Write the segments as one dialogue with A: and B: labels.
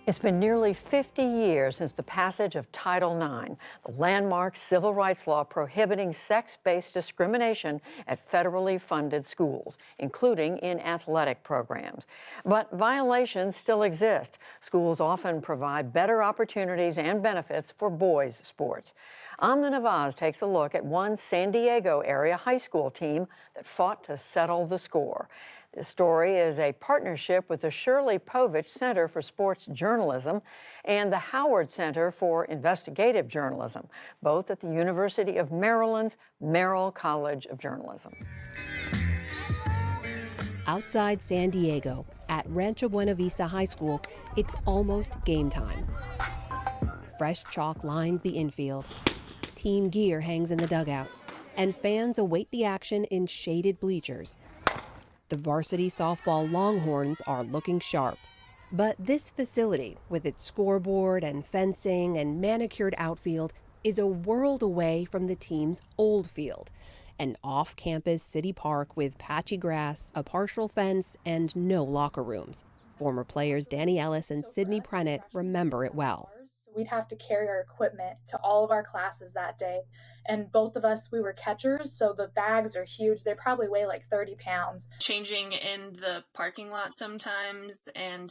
A: It's been nearly 50 years since the passage of Title IX, the landmark civil rights law prohibiting sex-based discrimination at federally funded schools, including in athletic programs. But violations still exist. Schools often provide better opportunities and benefits for boys' sports. Amna Nawaz takes a look at one San Diego area high school team that fought to settle the score. This story is a partnership with the Shirley Povich Center for Sports Journalism and the Howard Center for Investigative Journalism, both at the University of Maryland's Merrill College of Journalism.
B: Outside San Diego, at Rancho Buena Vista High School, it's almost game time. Fresh chalk lines the infield, team gear hangs in the dugout, and fans await the action in shaded bleachers. The varsity softball Longhorns are looking sharp. But this facility, with its scoreboard and fencing and manicured outfield, is a world away from the team's old field, an off-campus city park with patchy grass, a partial fence, and no locker rooms. Former players Danny Ellis and Sydney Prennett remember it well.
C: We'd have to carry our equipment to all of our classes that day. And both of us, we were catchers, so the bags are huge. They probably weigh like 30 pounds.
D: Changing in the parking lot sometimes and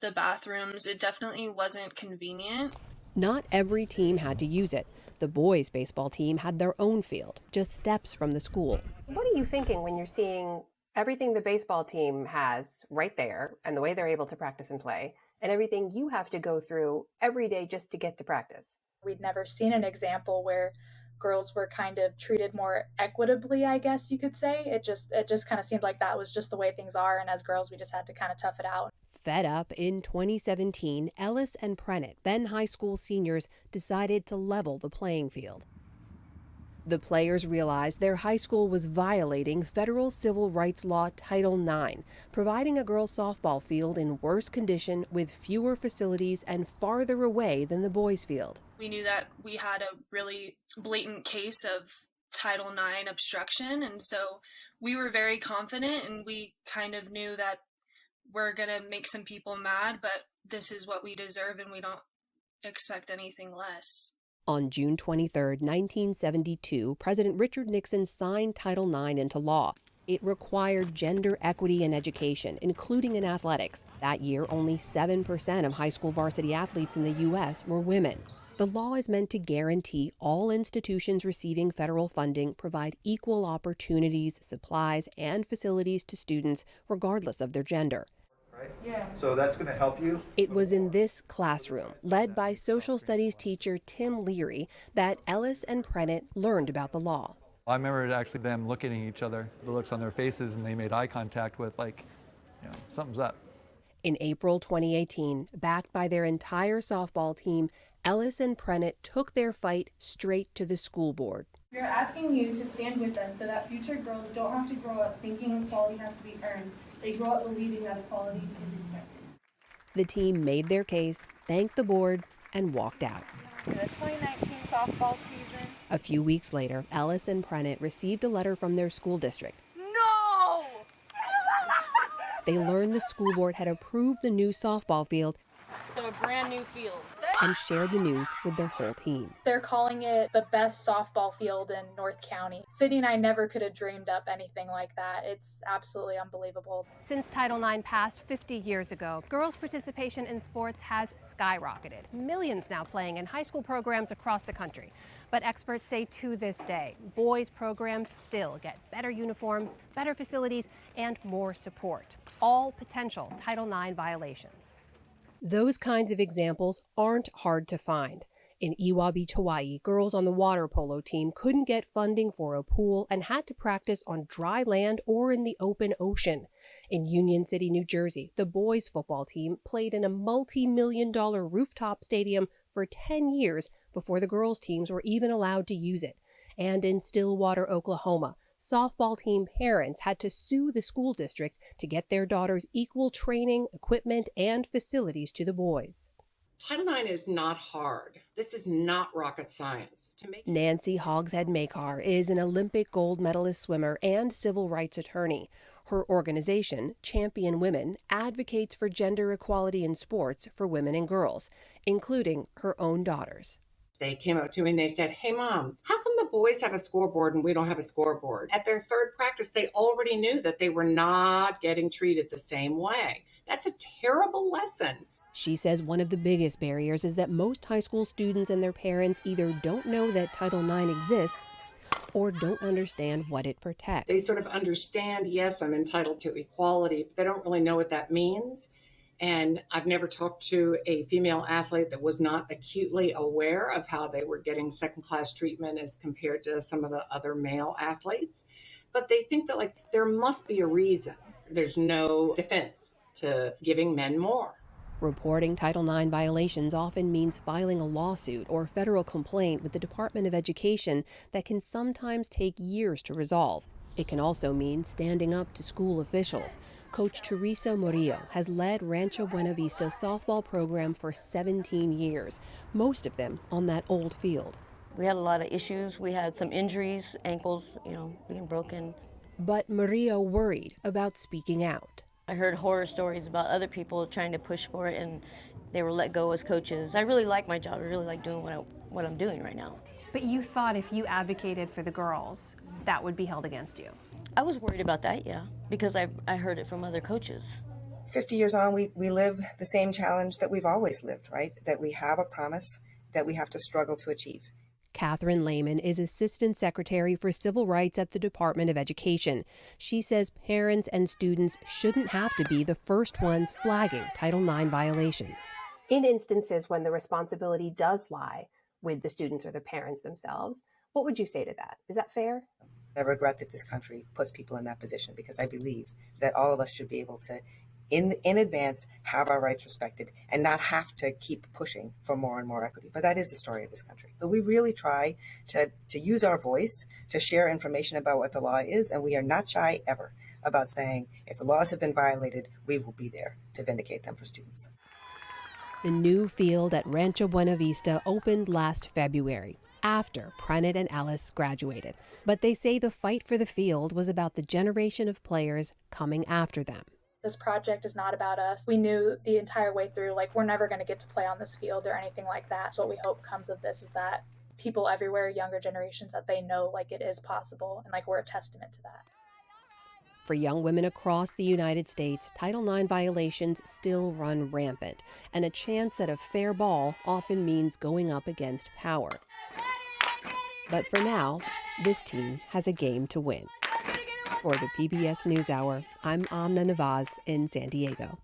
D: the bathrooms, it definitely wasn't convenient.
B: Not every team had to use it. The boys' baseball team had their own field, just steps from the school.
E: What are you thinking when you're seeing everything the baseball team has right there and the way they're able to practice and play, and everything you have to go through every day just to get to practice?
C: We'd never seen an example where girls were kind of treated more equitably, I guess you could say. It just kind of seemed like that was just the way things are, and as girls we just had to kind of tough it out.
B: Fed up, in 2017, Ellis and Prennett, then high school seniors, decided to level the playing field. The players realized their high school was violating federal civil rights law Title IX, providing a girls' softball field in worse condition with fewer facilities and farther away than the boys' field.
D: We knew that we had a really blatant case of Title IX obstruction, and so we were very confident, and we kind of knew that we're going to make some people mad, but this is what we deserve, and we don't expect anything less.
B: On June 23, 1972, President Richard Nixon signed Title IX into law. It required gender equity in education, including in athletics. That year, only 7% of high school varsity athletes in the U.S. were women. The law is meant to guarantee all institutions receiving federal funding provide equal opportunities, supplies, and facilities to students, regardless of their gender.
F: Yeah. So that's going to help you?
B: It was in this classroom, led by social studies teacher Tim Leary, that Ellis and Prennett learned about the law.
G: I remember actually them looking at each other, the looks on their faces, and they made eye contact with, something's up.
B: In April 2018, backed by their entire softball team, Ellis and Prennett took their fight straight to the school board.
H: We are asking you to stand with us so that future girls don't have to grow up thinking equality has to be earned. They grow up believing that equality is expected.
B: The team made their case, thanked the board, and walked out.
I: For the 2019 softball season.
B: A few weeks later, Ellis and Prennett received a letter from their school district.
I: No!
B: They learned the school board had approved the new softball field.
I: So a brand new field.
B: And shared the news with their whole team.
C: They're calling it the best softball field in North County. Sydney and I never could have dreamed up anything like that. It's absolutely unbelievable.
J: Since Title IX passed 50 years ago, girls' participation in sports has skyrocketed. Millions now playing in high school programs across the country. But experts say to this day, boys' programs still get better uniforms, better facilities, and more support. All potential Title IX violations.
B: Those kinds of examples aren't hard to find. In Iwa Beach, Hawaii, girls on the water polo team couldn't get funding for a pool and had to practice on dry land or in the open ocean. In Union City, New Jersey, the boys' football team played in a multi-million-dollar rooftop stadium for 10 years before the girls' teams were even allowed to use it. And in Stillwater, Oklahoma, softball team parents had to sue the school district to get their daughters equal training, equipment, and facilities to the boys.
K: Title IX is not hard. This is not rocket science.
B: Nancy Hogshead Makar is an Olympic gold medalist swimmer and civil rights attorney. Her organization, Champion Women, advocates for gender equality in sports for women and girls, including her own daughters.
K: They came up to me and they said, "Hey, Mom, how come the boys have a scoreboard and we don't have a scoreboard?" At their third practice, they already knew that they were not getting treated the same way. That's a terrible lesson.
B: She says one of the biggest barriers is that most high school students and their parents either don't know that Title IX exists or don't understand what it protects.
K: They sort of understand, yes, I'm entitled to equality, but they don't really know what that means. And I've never talked to a female athlete that was not acutely aware of how they were getting second-class treatment as compared to some of the other male athletes. But they think that, like, there must be a reason. There's no defense to giving men more.
B: Reporting Title IX violations often means filing a lawsuit or federal complaint with the Department of Education that can sometimes take years to resolve. It can also mean standing up to school officials. Coach Teresa Murillo has led Rancho Buena Vista's softball program for 17 years, most of them on that old field.
L: We had a lot of issues. We had some injuries, ankles, being broken.
B: But Murillo worried about speaking out.
L: I heard horror stories about other people trying to push for it, and they were let go as coaches. I really like my job. I really like doing what I'm doing right now.
J: But you thought if you advocated for the girls, that would be held against you?
L: I was worried about that, yeah, because I heard it from other coaches.
M: 50 years on, we live the same challenge that we've always lived, right? That we have a promise that we have to struggle to achieve.
B: Catherine Lehman is Assistant Secretary for Civil Rights at the Department of Education. She says parents and students shouldn't have to be the first ones flagging Title IX violations.
E: In instances when the responsibility does lie with the students or the parents themselves, what would you say to that? Is that fair?
M: I regret that this country puts people in that position because I believe that all of us should be able to, in advance, have our rights respected and not have to keep pushing for more and more equity. But that is the story of this country. So we really try to use our voice to share information about what the law is, and we are not shy ever about saying if the laws have been violated, we will be there to vindicate them for students.
B: The new field at Rancho Buena Vista opened last February, after Prennett and Ellis graduated. But they say the fight for the field was about the generation of players coming after them.
C: This project is not about us. We knew the entire way through, like, we're never going to get to play on this field or anything like that. So what we hope comes of this is that people everywhere, younger generations, that they know, like, it is possible, and, like, we're a testament to that.
B: For young women across the United States, Title IX violations still run rampant, and a chance at a fair ball often means going up against power. But for now, this team has a game to win. For the PBS NewsHour, I'm Amna Nawaz in San Diego.